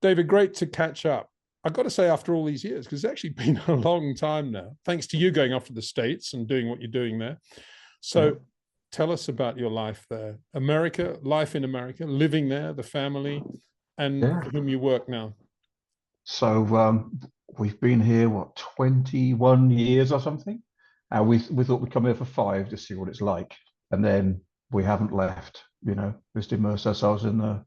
David, great to catch up. I've got to say, after all these years, because it's actually been a long time now, thanks to you going off to the States and doing what you're doing there. Yeah. So tell us about your life there. America, life in America, living there, the family, and Yeah. for whom you work now. So we've been here, what, 21 years or something? We thought we'd come here for 5 to see what it's like. And then we haven't left, just immersed ourselves in the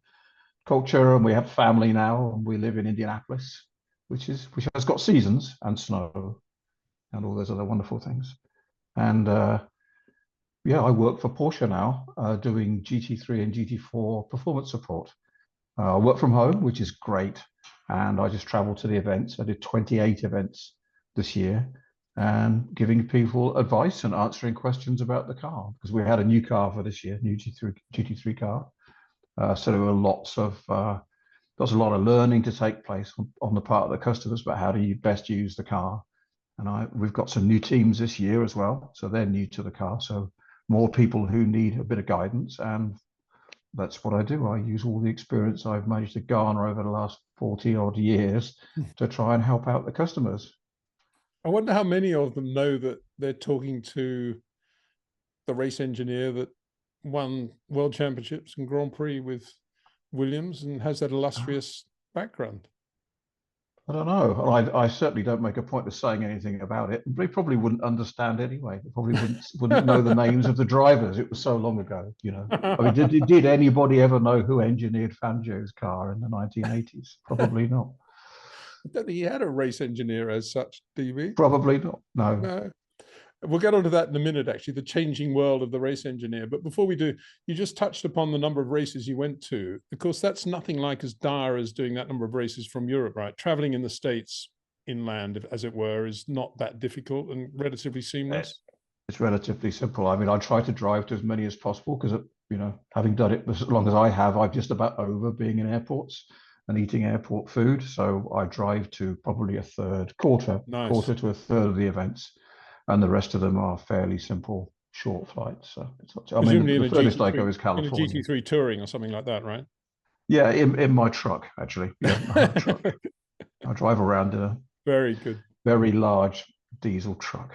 culture, and we have family now, and we live in Indianapolis, which has got seasons and snow and all those other wonderful things. And yeah, I work for Porsche now, doing GT3 and GT4 performance support. I work from home, which is great. And I just travel to the events. I did 28 events this year and giving people advice and answering questions about the car because we had a new car for this year, new GT3 car. So there were there's a lot of learning to take place on the part of the customers about how do you best use the car. And we've got some new teams this year as well. So they're new to the car. So more people who need a bit of guidance. And that's what I do. I use all the experience I've managed to garner over the last 40 odd years to try and help out the customers. I wonder how many of them know that they're talking to the race engineer that won world championships and Grand Prix with Williams and has that illustrious background. I don't know. I certainly don't make a point of saying anything about it. They probably wouldn't understand anyway. They probably wouldn't know the names of the drivers. It was so long ago. I mean, did anybody ever know who engineered Fangio's car in the 1980s? Probably not. I don't think he had a race engineer as such, DB. Probably not. No. No. We'll get onto that in a minute, actually, the changing world of the race engineer. But before we do, you just touched upon the number of races you went to. Of course, that's nothing like as dire as doing that number of races from Europe, right? Traveling in the States inland, as it were, is not that difficult and relatively seamless. It's relatively simple. I mean, I try to drive to as many as possible because, having done it as long as I have, I'm just about over being in airports and eating airport food. So I drive to probably quarter to a third of the events. And the rest of them are fairly simple, short flights. So it's not, I mean, the furthest I go is California. In a GT3 touring or something like that, right? Yeah, in my truck, actually. Yeah, my truck. I drive around in a very good, very large diesel truck.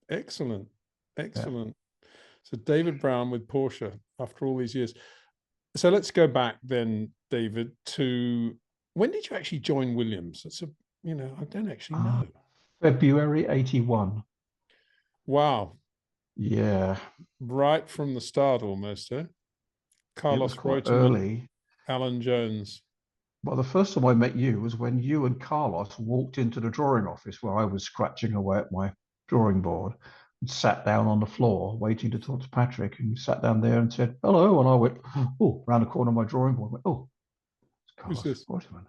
Excellent. Excellent. Yeah. So David Brown with Porsche after all these years. So let's go back then, David, to when did you actually join Williams? That's I don't actually know. February 81. Wow. Yeah. Right from the start almost, eh? Carlos Reutemann, early. Alan Jones. Well, the first time I met you was when you and Carlos walked into the drawing office where I was scratching away at my drawing board and sat down on the floor waiting to talk to Patrick. And you sat down there and said, hello. And I went, oh, around the corner of my drawing board. I went, oh, it's Carlos Reutemann.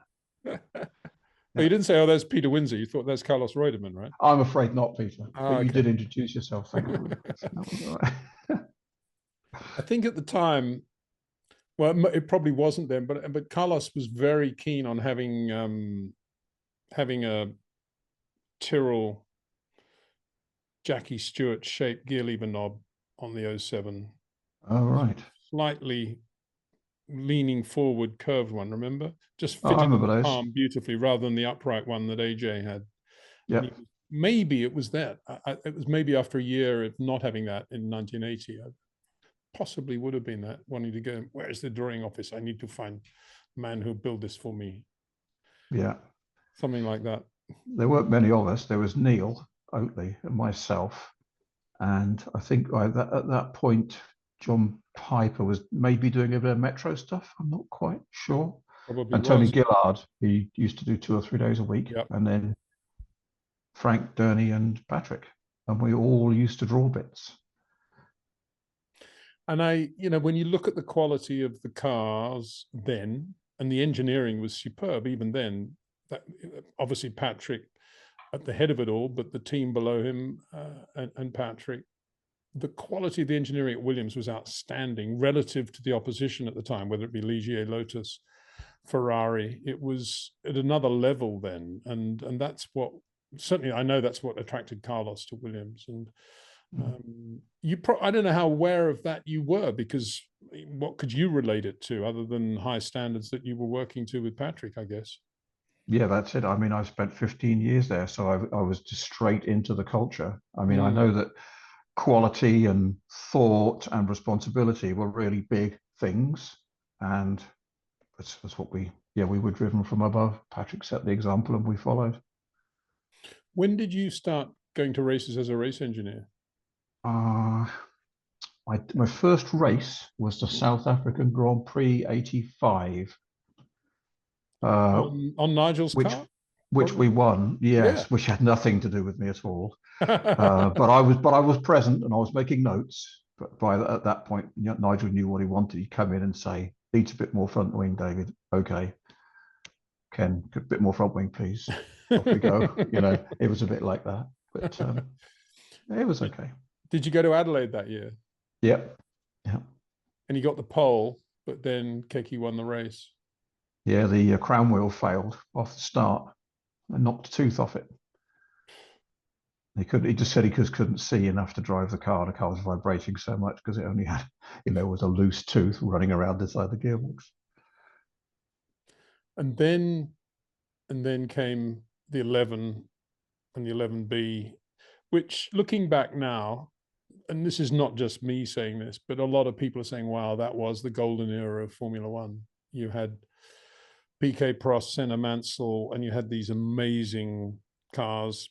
Oh, you didn't say, oh, there's Peter Windsor. You thought there's Carlos Reutemann, right? I'm afraid not, Peter. Oh, but you did introduce yourself, thankfully. I think at the time, well, it probably wasn't then, but Carlos was very keen on having a Tyrrell Jackie Stewart shaped gear lever knob on the 07. Oh, right. Slightly leaning forward curved one, remember? Just fitted the palm beautifully rather than the upright one that AJ had. Yeah. Maybe it was that. It was maybe after a year of not having that in 1980. I possibly would have been that, wanting to go, where's the drawing office? I need to find a man who'll build this for me. Yeah. Something like that. There weren't many of us. There was Neil Oatley and myself. And I think at that point, John Piper was maybe doing a bit of metro stuff. I'm not quite sure. Probably and Tony Gillard, he used to do 2 or 3 days a week. Yep. And then Frank, Durney and Patrick. And we all used to draw bits. And when you look at the quality of the cars then, and the engineering was superb even then, that obviously Patrick at the head of it all, but the team below him and Patrick, the quality of the engineering at Williams was outstanding relative to the opposition at the time, whether it be Ligier, Lotus, Ferrari. It was at another level then. And that's what, certainly I know that's what attracted Carlos to Williams. And I don't know how aware of that you were, because what could you relate it to other than high standards that you were working to with Patrick, I guess? Yeah, that's it. I mean, I spent 15 years there, so I was just straight into the culture. I mean, I know Mm. that quality and thought and responsibility were really big things, and that's what we were driven from above. Patrick set the example, and we followed. When did you start going to races as a race engineer? Uh, my first race was the South African Grand Prix '85, uh, On Nigel's which car, which we probably. won. Yeah. Yes, which had nothing to do with me at all. But I was present and I was making notes. But at that point, Nigel knew what he wanted. He'd come in and say, "Needs a bit more front wing, David." Okay, Ken, a bit more front wing, please. Off we go. It was a bit like that, but it was okay. Did you go to Adelaide that year? Yep. Yeah. And you got the pole, but then Keke won the race. Yeah. The crown wheel failed off the start and knocked a tooth off it. He just said he couldn't see enough to drive the car. The car was vibrating so much because it only had, was a loose tooth running around inside the gearbox. And then came the 11 and the 11B, which, looking back now, and this is not just me saying this, but a lot of people are saying, wow, that was the golden era of Formula One. You had PK Prost, Senna, Mansell, and you had these amazing cars,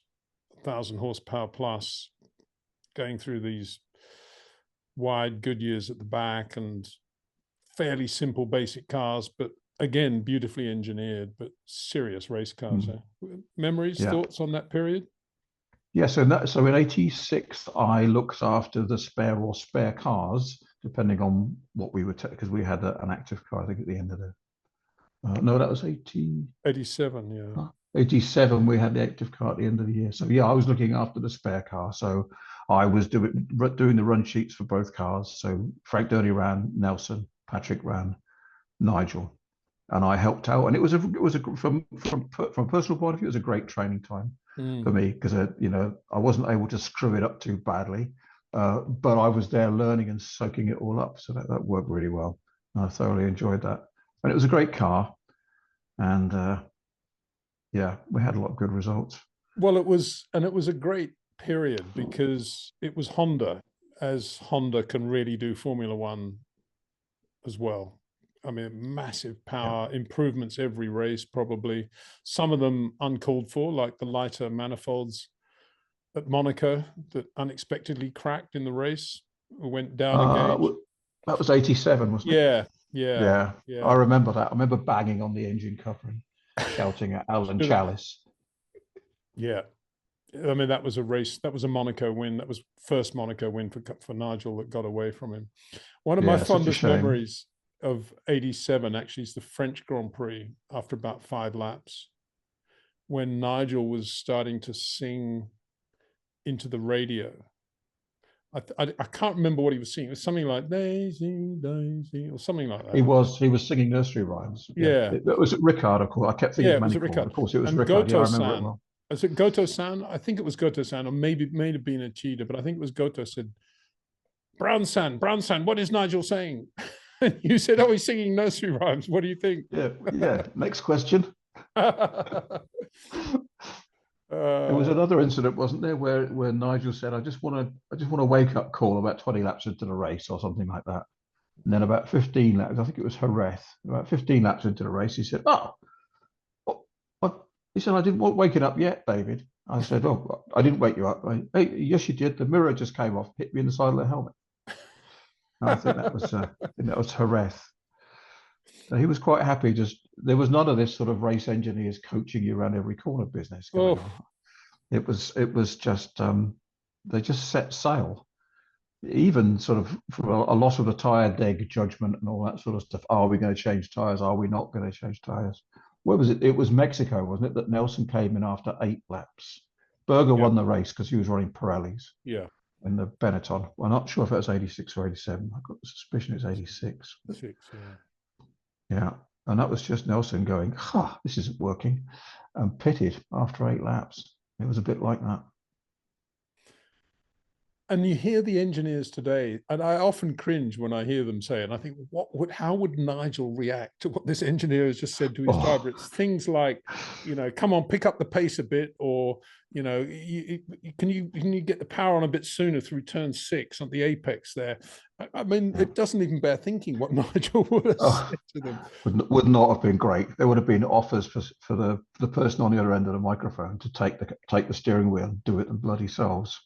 1,000 horsepower plus, going through these wide Goodyears at the back and fairly simple basic cars, but again, beautifully engineered, but serious race cars. Memories, Yeah. thoughts on that period? Yeah, so in '86, I looked after the spare cars, depending on what we were, because we had an active car, I think, at the end of the. No, that was 87, yeah. 87, we had the active car at the end of the year. So yeah, I was looking after the spare car. So I was doing the run sheets for both cars. So Frank Durney ran, Nelson, Patrick ran, Nigel, and I helped out. And it was from a personal point of view, it was a great training time for me, because I wasn't able to screw it up too badly, but I was there learning and soaking it all up. So that worked really well. And I thoroughly enjoyed that, and it was a great car, and yeah, we had a lot of good results. Well, it was a great period because it was Honda, as Honda can really do Formula One as well. I mean, massive power, improvements every race, probably. Some of them uncalled for, like the lighter manifolds at Monaco that unexpectedly cracked in the race, went down a gauge. That was '87, wasn't it? Yeah. I remember that. I remember banging on the engine cover and shouting at Alan Chalice. Yeah. I mean, that was a race. That was a Monaco win. That was first Monaco win for Nigel that got away from him. One of my fondest memories of '87 actually is the French Grand Prix after about 5 laps, when Nigel was starting to sing into the radio. I can't remember what he was singing. It was something like Daisy, Daisy, or something like that. He was singing nursery rhymes. Yeah. It was Ricard, of course. I kept thinking Ricard. Of course, it was and Ricard. Yeah, I remember it well. Is it Goto-san? I think it was Goto-san, or maybe may have been a cheater, but I think it was Goto said, Brown-san, what is Nigel saying? You said, oh, he's singing nursery rhymes. What do you think? Yeah. Next question. There was another incident, wasn't there, where Nigel said, I just want a wake up call about 20 laps into the race or something like that. And then about 15 laps, I think it was Jerez, about 15 laps into the race, he said, he said, I didn't want waking up yet, David. I said, oh, I didn't wake you up. Hey, yes, you did. The mirror just came off, hit me in the side of the helmet. And I think that was Jerez. So he was quite happy. There was none of this sort of race engineers coaching you around every corner business. It was just they just set sail. Even sort of for a lot of the tire deg judgment and all that sort of stuff. Are we going to change tires? Are we not going to change tires? Where was it? It was Mexico, wasn't it? That Nelson came in after 8 laps. Berger won the race because he was running Pirellis. Yeah. In the Benetton. I'm not sure if it was 86 or 87. I've got the suspicion it's 86. Yeah. And that was just Nelson going, this isn't working, and pitted after 8 laps. It was a bit like that. And you hear the engineers today, and I often cringe when I hear them say it. And I think, how would Nigel react to what this engineer has just said to his driver? Oh, It's things like, come on, pick up the pace a bit, or can you get the power on a bit sooner through turn 6 on the apex there? I mean, yeah. it doesn't even bear thinking what Nigel would have Oh, said to them. would not have been great. There would have been offers for the person on the other end of the microphone to take the steering wheel and do it themselves.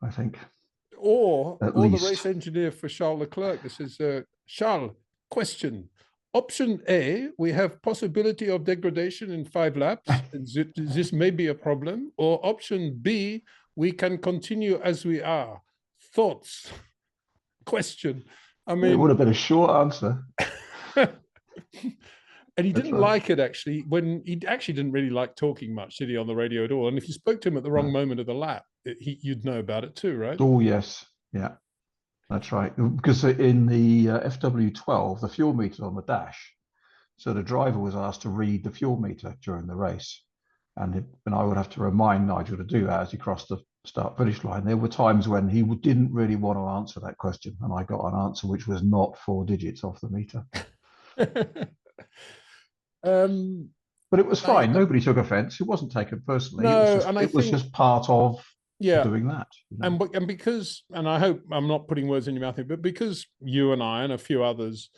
I think, at Or the least. race engineer for Charles Leclerc. This is Charles. Question. Option A, we have possibility of degradation in 5 laps. This may be a problem. Or option B, we can continue as we are. Thoughts? Question. I It would mean, have been a short answer. and he That's didn't right. like it actually. When he actually didn't really like talking much, did he, on the radio at all? And if you spoke to him at the wrong No. moment of the lap, you'd know about it too, right? Oh yes, yeah, that's right. Because in the FW12, the fuel meter on the dash, so the driver was asked to read the fuel meter during the race, and I would have to remind Nigel to do that as he crossed the start finish line. There were times when he didn't really want to answer that question, and I got an answer which was not 4 digits off the meter. um, But it was I, fine. Nobody took offence. It wasn't taken personally. It was no, just and I it was think, just part of yeah, doing that. and because, and I hope I'm not putting words in your mouth here, but because you and I and a few others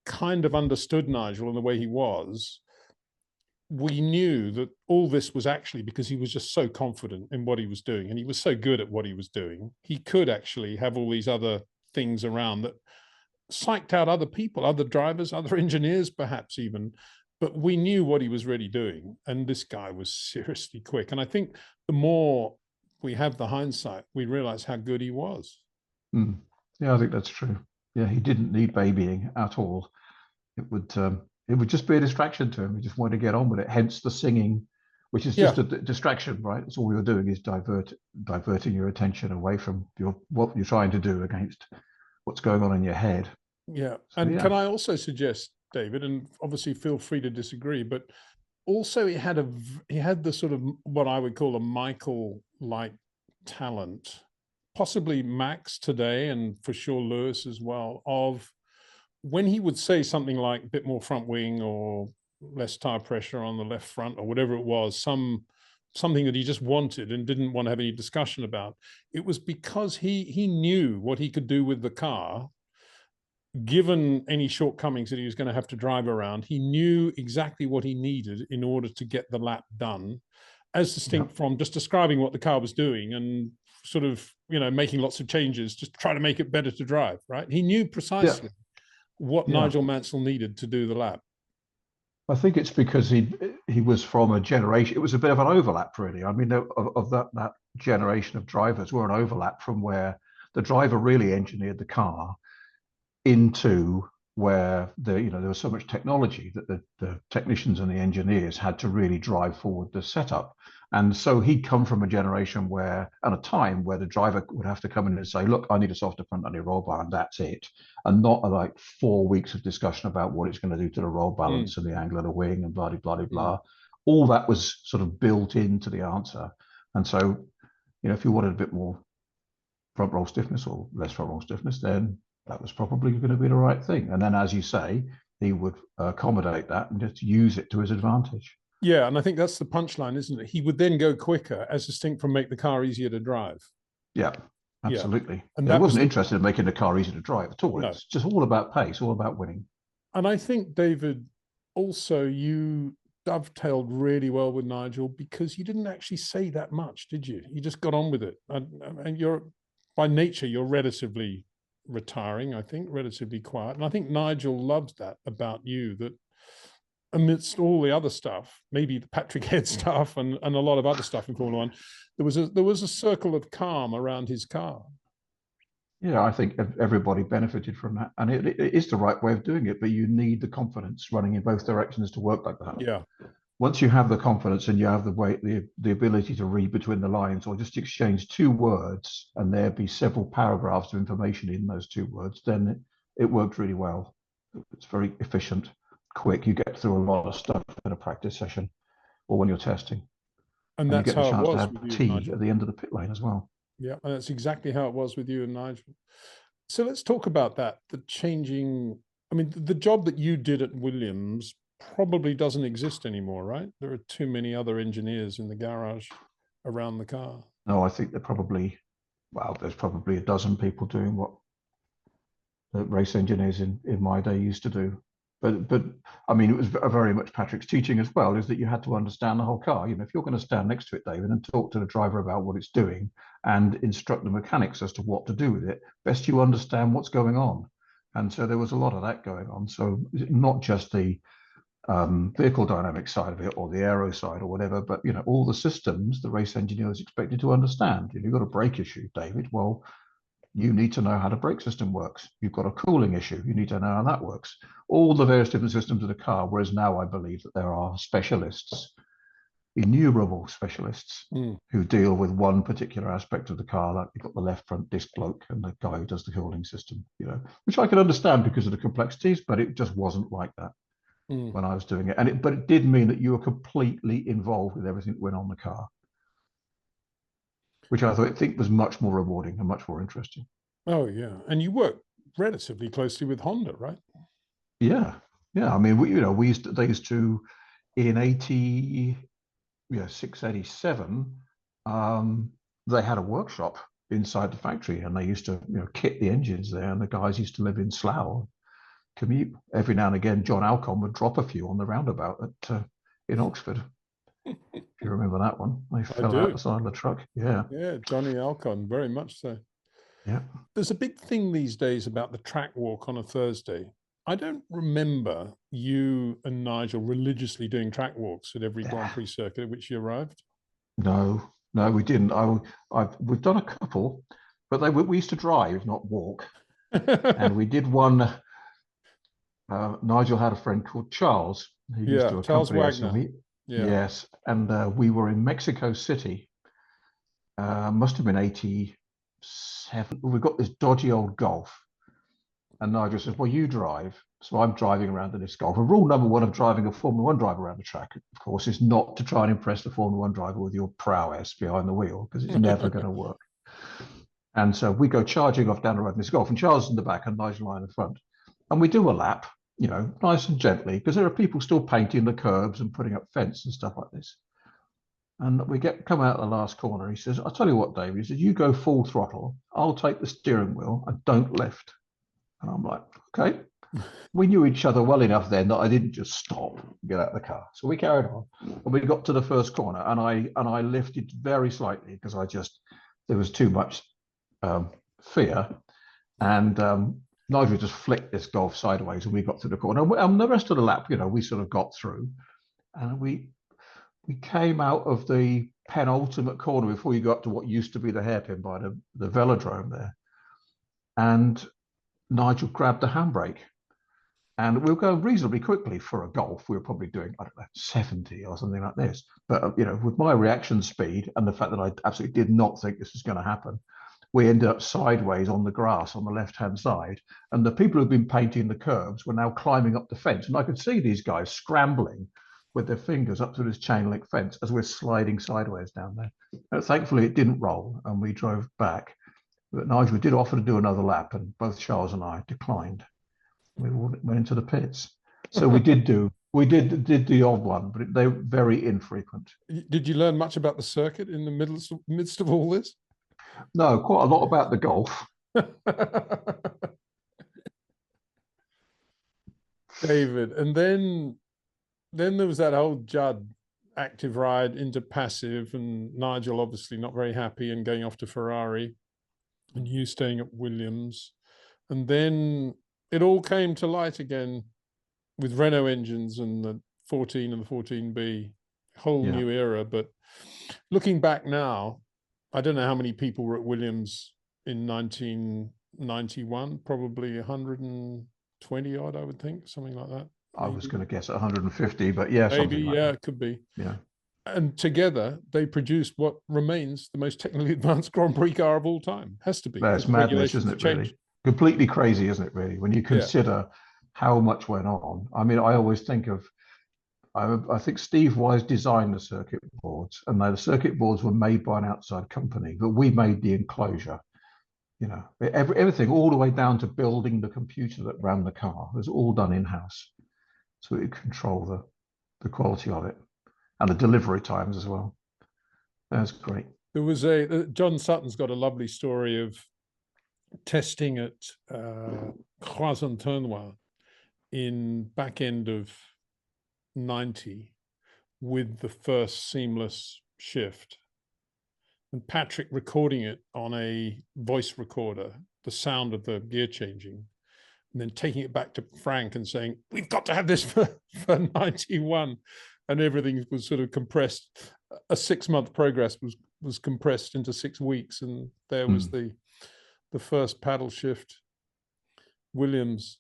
kind of understood Nigel and the way he was, we knew that all this was actually because he was just so confident in what he was doing, and he was so good at what he was doing. He could actually have all these other things around that psyched out other people, other drivers, other engineers, perhaps even. But we knew what he was really doing, and this guy was seriously quick. And I think the more we have the hindsight, we realize how good he was. Mm. Yeah, I think that's true. Yeah, he didn't need babying at all. It would just be a distraction to him. He just wanted to get on with it. Hence the singing, which is Yeah, just a distraction, right? That's all we were doing is diverting your attention away from what you're trying to do against what's going on in your head. yeah. So And can yeah, I also suggest, David, and obviously feel free to disagree, but also he had the sort of what I would call a Michael-like talent, possibly Max today, and for sure Lewis as well, of when he would say something like a bit more front wing or less tire pressure on the left front or whatever it was, something that he just wanted and didn't want to have any discussion about. It was because he knew what he could do with the car, given any shortcomings that he was going to have to drive around. He knew exactly what he needed in order to get the lap done, as yeah, distinct from just describing what the car was doing and sort of, making lots of changes just to try to make it better to drive, right? He knew yeah, precisely what yeah. Nigel Mansell needed to do the lap. I think it's because he was from a generation. It was a bit of an overlap, really. I mean, of that generation of drivers were an overlap from where the driver really engineered the car into where there was so much technology that the technicians and the engineers had to really drive forward the setup. And so he'd come from a generation where, at a time where the driver would have to come in and say, look, I need a softer front, I need a roll bar, and that's it. And not like 4 weeks of discussion about what it's going to do to the roll balance and the angle of the wing and blah, blah, blah, blah. All that was sort of built into the answer. And so, if you wanted a bit more front roll stiffness or less front roll stiffness, then that was probably going to be the right thing. And then, as you say, he would accommodate that and just use it to his advantage. Yeah, and I think that's the punchline, isn't it? He would then go quicker, as distinct from make the car easier to drive. Yeah, Yeah, absolutely. and He that was wasn't the interested in making the car easy to drive at all. no. It's just all about pace, all about winning. And I think, David, also you dovetailed really well with Nigel because you didn't actually say that much, did you? You just got on with it, and you're by nature you're relatively retiring, I think, relatively quiet, and I think Nigel loves that about you. That amidst all the other stuff, maybe the Patrick Head stuff and a lot of other stuff in Formula One, there was a circle of calm around his car. Yeah, I think everybody benefited from that. And it is the right way of doing it, but you need the confidence running in both directions to work like that. Yeah. Once you have the confidence and you have the ability to read between the lines or just exchange 2 words and there be several paragraphs of information in those 2 words, then it worked really well. It's very efficient, quick. You get through a lot of stuff in a practice session or when you're testing. And And you that's get the how it chance to was have with you, tea Nigel. at the end of the pit lane as well. Yeah, and that's exactly how it was with you and Nigel. So let's talk about that, the changing. I mean, the job that you did at Williams probably doesn't exist anymore, right? There are too many other engineers in the garage around the car. No, I think they're probably, well, there's probably a dozen people doing what the race engineers in my day used to do. But I mean, it was very much Patrick's teaching as well, is that you had to understand the whole car. You know, if you're going to stand next to it, David, and talk to the driver about what it's doing and instruct the mechanics as to what to do with it, best you understand what's going on. And so there was a lot of that going on. So not just the vehicle dynamic side of it or the aero side or whatever, but you know, all the systems the race engineer is expected to understand. If you've got a brake issue, David, well, you need to know how the brake system works. You've got a cooling issue, you need to know how that works. All the various different systems of the car, whereas now I believe that there are specialists, innumerable specialists, who deal with one particular aspect of the car, like you've got the left front disc bloke and the guy who does the cooling system, you know, which I can understand because of the complexities, but it just wasn't like that when I was doing it. But it did mean that you were completely involved with everything that went on the car, which I think was much more rewarding and much more interesting. Oh yeah, and you work relatively closely with Honda, right? Yeah, yeah. I mean, they used to in 86, 87, they had a workshop inside the factory, and they used to kit the engines there. And the guys used to live in Slough, commute every now and again. John Alcon would drop a few on the roundabout in Oxford. If you remember that one, they fell out the side of the truck. Yeah, yeah, Johnny Alcon, very much so. Yeah. There's a big thing these days about the track walk on a Thursday. I don't remember you and Nigel religiously doing track walks at every Grand Prix circuit at which you arrived. No, we didn't. We've done a couple, but we used to drive, not walk. And we did one. Nigel had a friend called Charles who used to accompany us. Yes, and we were in Mexico City. Must have been 87. We've got this dodgy old Golf. And Nigel says, well, you drive. So I'm driving around in this Golf. And rule number one of driving a Formula One driver around the track, of course, is not to try and impress the Formula One driver with your prowess behind the wheel, because it's never going to work. And so we go charging off down the road in this Golf, and Charles is in the back and Nigel and I in the front. And we do a lap, nice and gently, because there are people still painting the curbs and putting up fence and stuff like this. And we come out the last corner. He says, I'll tell you what, Dave. He says, you go full throttle. I'll take the steering wheel and don't lift. And I'm like, okay. We knew each other well enough then that I didn't just stop and get out of the car. So we carried on. And we got to the first corner, and I lifted very slightly because there was too much fear. And Nigel just flicked this Golf sideways, and we got to the corner. And the rest of the lap, we sort of got through. And we came out of the penultimate corner before you got to what used to be the hairpin by the velodrome there. And Nigel grabbed the handbrake. And we were going reasonably quickly for a Golf. We were probably doing, I don't know, 70 or something like this. But, with my reaction speed and the fact that I absolutely did not think this was going to happen, we ended up sideways on the grass on the left-hand side. And the people who'd been painting the curbs were now climbing up the fence. And I could see these guys scrambling with their fingers up to this chain link fence as we're sliding sideways down there. And thankfully, it didn't roll, and we drove back. But Nigel did offer to do another lap, and both Charles and I declined. We went into the pits. So we did the odd one, but they were very infrequent. Did you learn much about the circuit in the midst of all this? No, quite a lot about the Golf. David, and then there was that whole Judd active ride into passive, and Nigel obviously not very happy and going off to Ferrari, and you staying at Williams. And then it all came to light again with Renault engines and the 14 and the 14B, whole new era. But looking back now, I don't know how many people were at Williams in 1991, probably 120 odd, I would think, something like that. I was going to guess 150, but yeah, maybe, something like yeah, that. It could be. Yeah. And together they produced what remains the most technically advanced Grand Prix car of all time. Has to be. That's madness, isn't it, really? Completely crazy, isn't it, really, when you consider how much went on? I mean, I always think of I think Steve Wise designed the circuit boards, and the circuit boards were made by an outside company, but we made the enclosure. You know, everything, all the way down to building the computer that ran the car, was all done in-house, so we could control the quality of it and the delivery times as well. That's great. There was John Sutton's got a lovely story of testing at Croix-en-Tournois in back end of 90 with the first seamless shift, and Patrick recording it on a voice recorder, the sound of the gear changing, and then taking it back to Frank and saying, we've got to have this for 91. And everything was sort of compressed. A 6-month progress was compressed into 6 weeks. And there was the first paddle shift Williams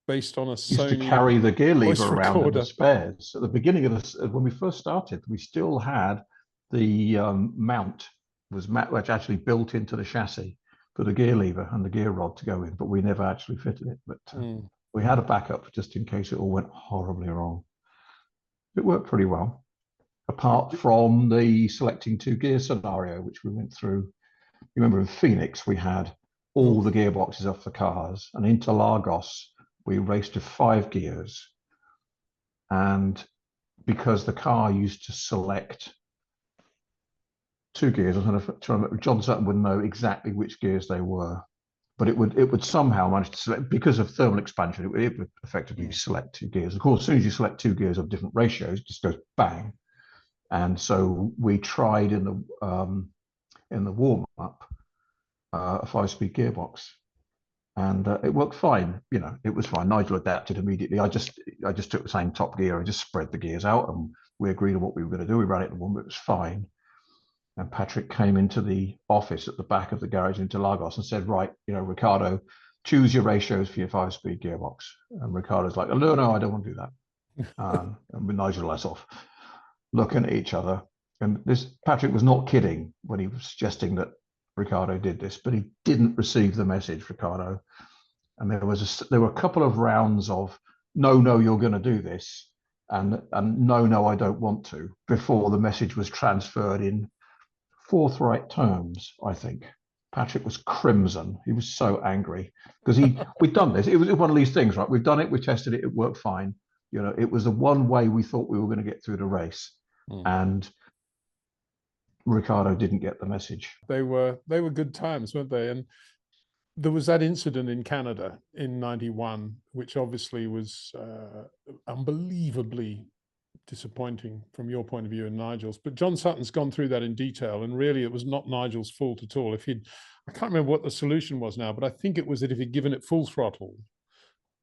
based on a Sony used to carry the gear lever around in the spares. At the beginning of this, when we first started, we still had the mount was actually built into the chassis for the gear lever and the gear rod to go in, but we never actually fitted it. But we had a backup just in case it all went horribly wrong. It worked pretty well, apart from the selecting 2 gear scenario, which we went through. You remember in Phoenix, we had all the gearboxes off the cars, and into Lagos, we raced to 5 gears. And because the car used to select 2 gears, I don't know, John Sutton would know exactly which gears they were, but it would somehow manage to select, because of thermal expansion, it would effectively select 2 gears. Of course, as soon as you select 2 gears of different ratios, it just goes bang. And so we tried in the warm up a 5-speed gearbox, and it worked fine. You know, it was fine. Nigel adapted immediately. I just took the same top gear and just spread the gears out, and we agreed on what we were going to do. We ran it in the warm, it was fine. And Patrick came into the office at the back of the garage into Lagos and said, right, you know, Ricardo, choose your ratios for your 5-speed gearbox. And Ricardo's like, oh, no, I don't want to do that. And with Nigel less off, looking at each other. And Patrick was not kidding when he was suggesting that Ricardo did this, but he didn't receive the message, Ricardo. And there were a couple of rounds of, no, you're going to do this. And no, I don't want to, before the message was transferred in forthright terms. I think Patrick was crimson. He was so angry because we'd done this. It was one of these things, right? We've done it. We tested it. It worked fine. You know, it was the one way we thought we were going to get through the race, and Ricardo didn't get the message. They were good times, weren't they? And there was that incident in Canada in 91, which obviously was unbelievably disappointing from your point of view and Nigel's. But John Sutton's gone through that in detail, and really it was not Nigel's fault at all. I can't remember what the solution was now, but I think it was that if he'd given it full throttle,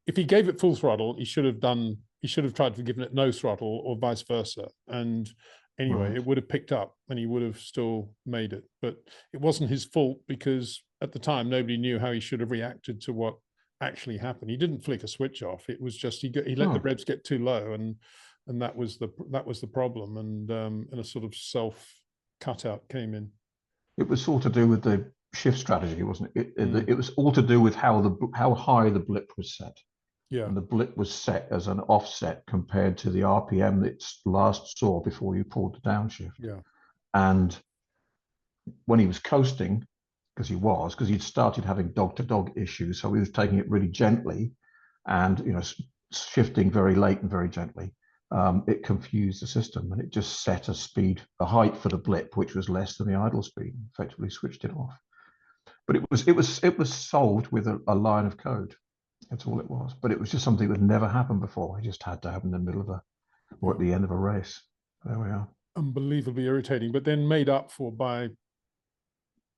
if he gave it full throttle, he should have tried to give it no throttle, or vice versa. And anyway, it would have picked up and he would have still made it. But it wasn't his fault, because at the time, nobody knew how he should have reacted to what actually happened. He didn't flick a switch off. It was just, he let the revs get too low, and that was the problem. And a sort of self cutout came in. It was all to do with the shift strategy, wasn't it? It was all to do with how high the blip was set. Yeah. And the blip was set as an offset compared to the RPM that it last saw before you pulled the downshift. Yeah. And when he was coasting, because he'd started having dog-to-dog issues, so he was taking it really gently and, you know, shifting very late and very gently. It confused the system, and it just set a height for the blip which was less than the idle speed, and effectively switched it off. But it was solved with a line of code. That's all it was. But it was just something that never happened before. It just had to happen in the middle of or at the end of a race. There we are. Unbelievably irritating, but then made up for by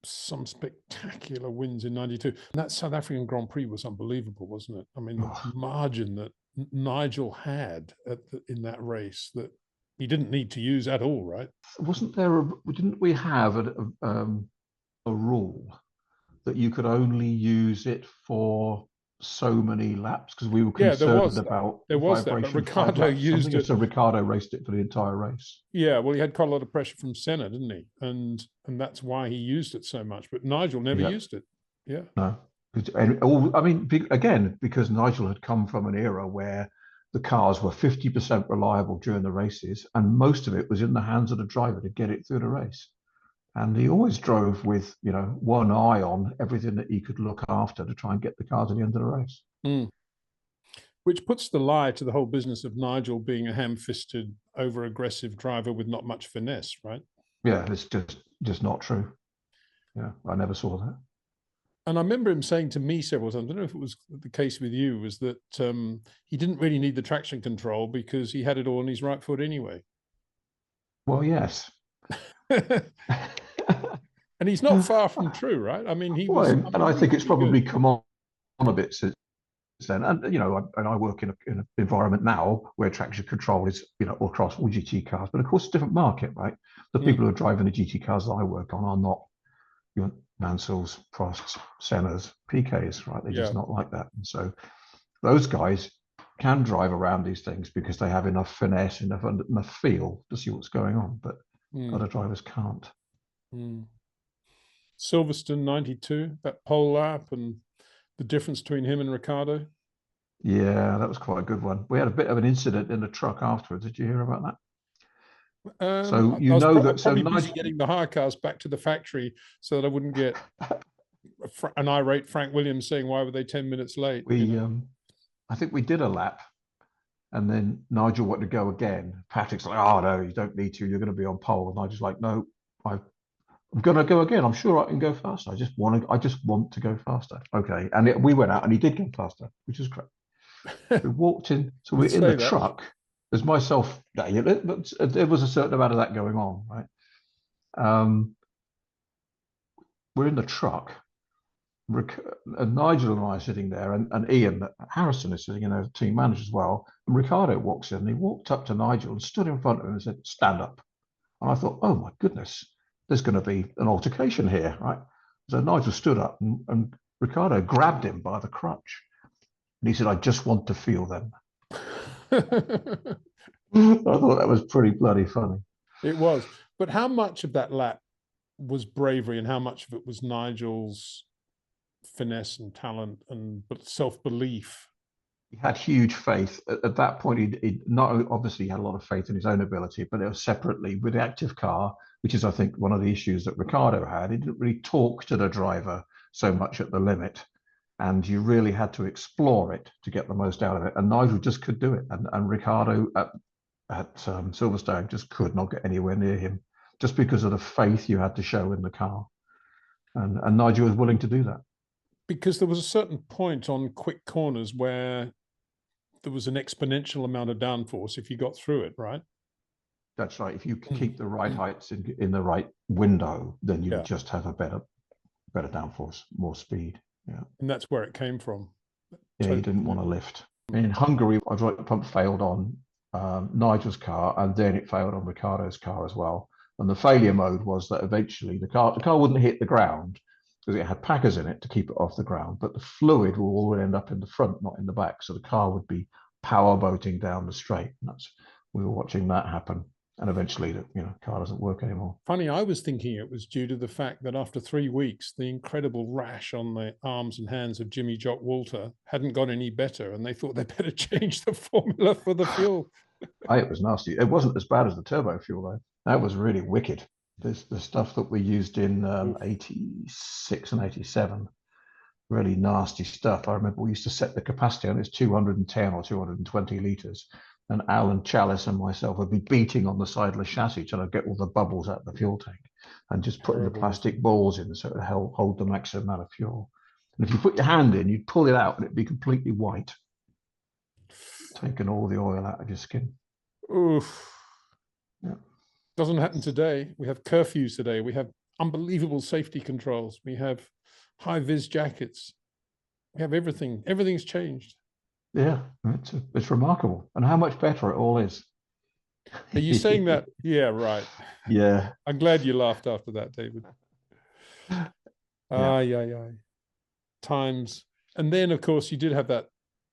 some spectacular wins in 92. And that South African Grand Prix was unbelievable, wasn't it? I mean, the margin that Nigel had in that race that he didn't need to use at all, right? Didn't we have a rule that you could only use it for so many laps, because we were concerned about there was that, but Ricardo used it. So Ricardo raced it for the entire race. Yeah, well, he had quite a lot of pressure from Senna, didn't he? And that's why he used it so much. But Nigel never used it. Yeah. No. I mean, again, because Nigel had come from an era where the cars were 50% reliable during the races, and most of it was in the hands of the driver to get it through the race. And he always drove with, one eye on everything that he could look after to try and get the car to the end of the race. Mm. Which puts the lie to the whole business of Nigel being a ham-fisted, over-aggressive driver with not much finesse, right? Yeah, it's just not true. Yeah, I never saw that. And I remember him saying to me several times, I don't know if it was the case with you, was that he didn't really need the traction control because he had it all on his right foot anyway. Well, yes. And he's not far from true, right? I mean, he was. And I think it's probably come on a bit since then. And I work in an environment now where traction control is across all GT cars, but of course it's a different market, right? The people who are driving the GT cars that I work on are not Mansells, Prosts, Sennas, PKs, right? They're just not like that. And so those guys can drive around these things because they have enough finesse, enough feel to see what's going on, but other drivers can't. Silverstone 92, that pole lap and the difference between him and Ricciardo. Yeah, that was quite a good one. We had a bit of an incident in the truck afterwards. Did you hear about that? So I was probably busy getting the hire cars back to the factory so that I wouldn't get an irate Frank Williams saying, why were they 10 minutes late? I think we did a lap and then Nigel wanted to go again. Patrick's like, oh no, you don't need to, you're going to be on pole. And Nigel's like, no, I'm going to go again. I'm sure I can go faster. I just want to go faster. Okay. And we went out and he did go faster, which was great. We walked in, so we're in the truck. There's myself, but there was a certain amount of that going on, right? We're in the truck, and Nigel and I are sitting there, and Ian Harrison is sitting in there, team manager as well. And Ricciardo walks in, and he walked up to Nigel and stood in front of him and said, "Stand up." And I thought, oh my goodness, there's going to be an altercation here, right? So Nigel stood up, and Ricciardo grabbed him by the crutch, and he said, "I just want to feel them." I thought that was pretty bloody funny. It was. But how much of that lap was bravery and how much of it was Nigel's finesse and talent and self-belief? He had huge faith. At that point, he not obviously had a lot of faith in his own ability, but it was separately with the active car, which is, I think, one of the issues that Ricciardo had. He didn't really talk to the driver so much at the limit. And you really had to explore it to get the most out of it. And Nigel just could do it. And Ricciardo at Silverstone just could not get anywhere near him, just because of the faith you had to show in the car. And Nigel was willing to do that. Because there was a certain point on quick corners where there was an exponential amount of downforce if you got through it, right? That's right. If you keep the right heights in the right window, then you just have a better downforce, more speed. Yeah. And that's where it came from. Yeah, he didn't want to lift. In Hungary, hydraulic pump failed on Nigel's car, and then it failed on Ricciardo's car as well. And the failure mode was that eventually the car wouldn't hit the ground because it had packers in it to keep it off the ground, but the fluid would end up in the front, not in the back. So the car would be power boating down the straight. And we were watching that happen. And eventually, the car doesn't work anymore. Funny, I was thinking it was due to the fact that after 3 weeks, the incredible rash on the arms and hands of Jimmy Jock Walter hadn't got any better, and they thought they better change the formula for the fuel. It was nasty. It wasn't as bad as the turbo fuel, though. That was really wicked. The stuff that we used in 86 and 87, really nasty stuff. I remember we used to set the capacity on it's 210 or 220 litres. And Alan Chalice and myself would be beating on the side of the chassis trying to get all the bubbles out of the fuel tank and just putting the plastic balls in so it would hold the maximum amount of fuel. And if you put your hand in, you'd pull it out and it'd be completely white, taking all the oil out of your skin. Oof. Yeah. Doesn't happen today. We have curfews today. We have unbelievable safety controls. We have high-vis jackets. We have everything. Everything's changed. Yeah, it's remarkable, and how much better it all is. Are you saying that? Yeah, right. Yeah. I'm glad you laughed after that, David. Yeah. Times. And then, of course, you did have that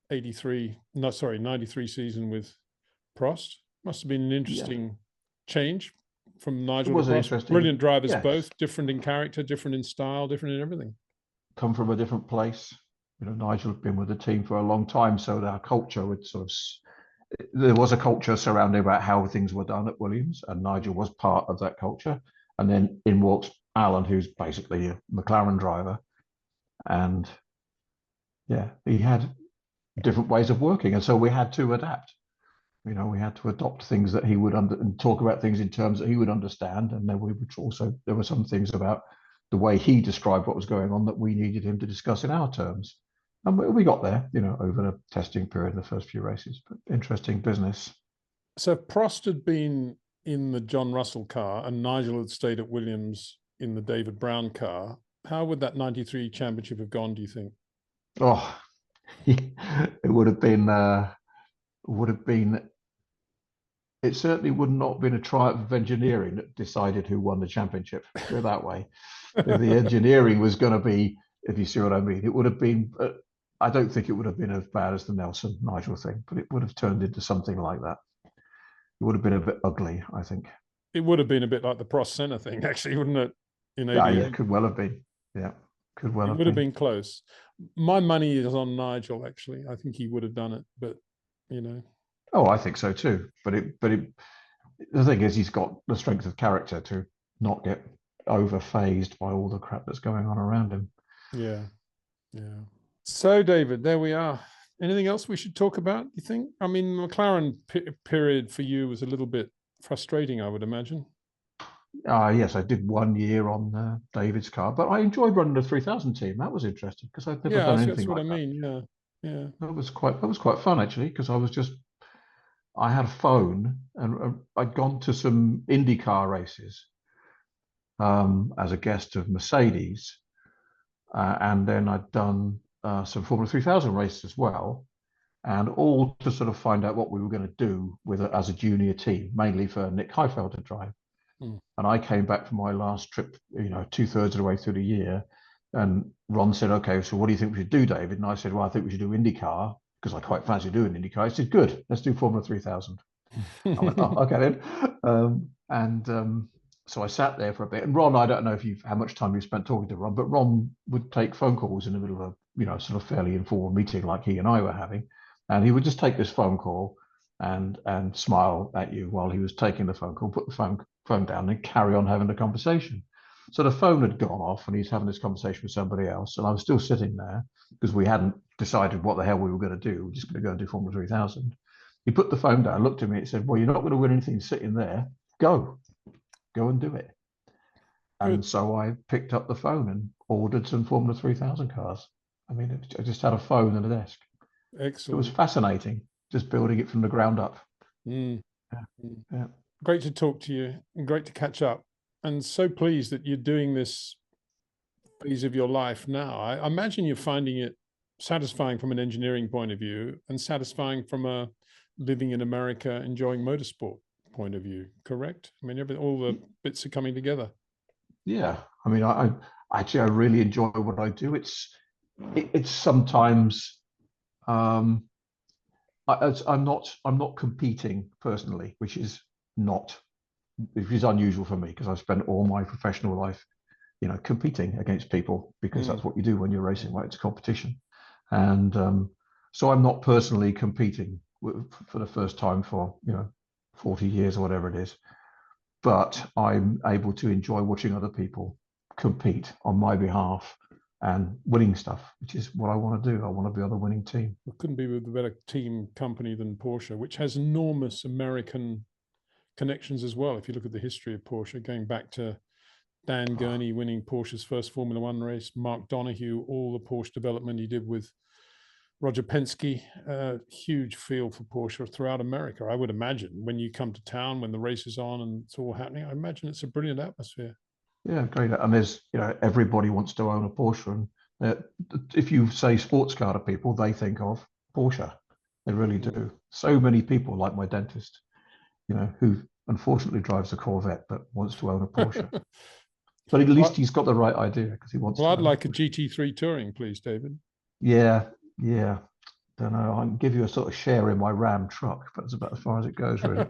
93 season with Prost. Must have been an interesting change from Nigel to Prost. Brilliant drivers, both different in character, different in style, different in everything. Come from a different place. Nigel had been with the team for a long time, so our culture would sort of there was a culture surrounding about how things were done at Williams, and Nigel was part of that culture. And then in walks Alan, who's basically a McLaren driver, and yeah, he had different ways of working, and so we had to adapt. We had to adopt things that he would and talk about things in terms that he would understand, and then we would also there were some things about the way he described what was going on that we needed him to discuss in our terms. And we got there, over the testing period in the first few races. But interesting business. So Prost had been in the John Russell car and Nigel had stayed at Williams in the David Brown car. How would that 93 championship have gone, do you think? Oh, it would have been, it certainly would not have been a triumph of engineering that decided who won the championship, put it that way. If the engineering was going to be, if you see what I mean, it would have been, I don't think it would have been as bad as the Nelson Nigel thing, but it would have turned into something like that. It would have been a bit ugly, I think. It would have been a bit like the Prost Senna thing, actually, wouldn't it? In 88. Yeah, could well have been. Yeah, could well have been. It would have been close. My money is on Nigel, actually. I think he would have done it, but Oh, I think so too. But the thing is, he's got the strength of character to not get over-phased by all the crap that's going on around him. Yeah. So, David, there we are. Anything else we should talk about, you think? I mean, McLaren period for you was a little bit frustrating, I would imagine. Yes, I did 1 year on David's car, but I enjoyed running the 3000 team. That was interesting because I've never done anything that's what like I that. mean. Yeah. That was quite fun actually because I had a phone and I'd gone to some IndyCar races as a guest of Mercedes, and then I'd done some Formula 3000 races as well, and all to sort of find out what we were going to do with it as a junior team, mainly for Nick Heifeld to drive. And I came back from my last trip, 2/3 of the way through the year, and Ron said, "Okay, so what do you think we should do, David?" And I said, "Well, I think we should do IndyCar because I quite fancy doing IndyCar." He said, "Good, let's do Formula 3000." I went, "Oh, okay then." So I sat there for a bit. And Ron, I don't know how much time you spent talking to Ron, but Ron would take phone calls in the middle of a, sort of fairly informal meeting like he and I were having, and he would just take this phone call and smile at you while he was taking the phone call, put the phone down, and carry on having the conversation. So the phone had gone off, and he's having this conversation with somebody else, and I was still sitting there because we hadn't decided what the hell we were going to do. We're just going to go and do Formula 3000. He put the phone down, looked at me, and said, "Well, you're not going to win anything sitting there. Go and do it." And so I picked up the phone and ordered some Formula 3000 cars. I mean, I just had a phone and a desk. Excellent. It was fascinating, just building it from the ground up. Yeah. Great to talk to you and great to catch up. And so pleased that you're doing this phase of your life now. I imagine you're finding it satisfying from an engineering point of view and satisfying from a living in America, enjoying motorsport point of view, correct? I mean, all the bits are coming together. Yeah, I mean, I really enjoy what I do. It's sometimes I'm not competing personally, which is unusual for me because I've spent all my professional life, competing against people because that's what you do when you're racing, right? It's a competition, and so I'm not personally competing for the first time for 40 years or whatever it is. But I'm able to enjoy watching other people compete on my behalf and winning stuff, which is what I want to do. I want to be on the winning team. It couldn't be with a better team company than Porsche, which has enormous American connections as well. If you look at the history of Porsche, going back to Dan Gurney winning Porsche's first Formula One race, Mark Donoghue, all the Porsche development he did with Roger Penske, huge feel for Porsche throughout America. I would imagine when you come to town, when the race is on and it's all happening, I imagine it's a brilliant atmosphere. Yeah, great. And there's, everybody wants to own a Porsche. And if you say sports car to people, they think of Porsche. They really do. So many people, like my dentist, who unfortunately drives a Corvette but wants to own a Porsche. But at least he's got the right idea because he wants to. Well, I'd like a GT3 Touring, please, David. Yeah. Don't know. I can give you a sort of share in my Ram truck, but it's about as far as it goes, really.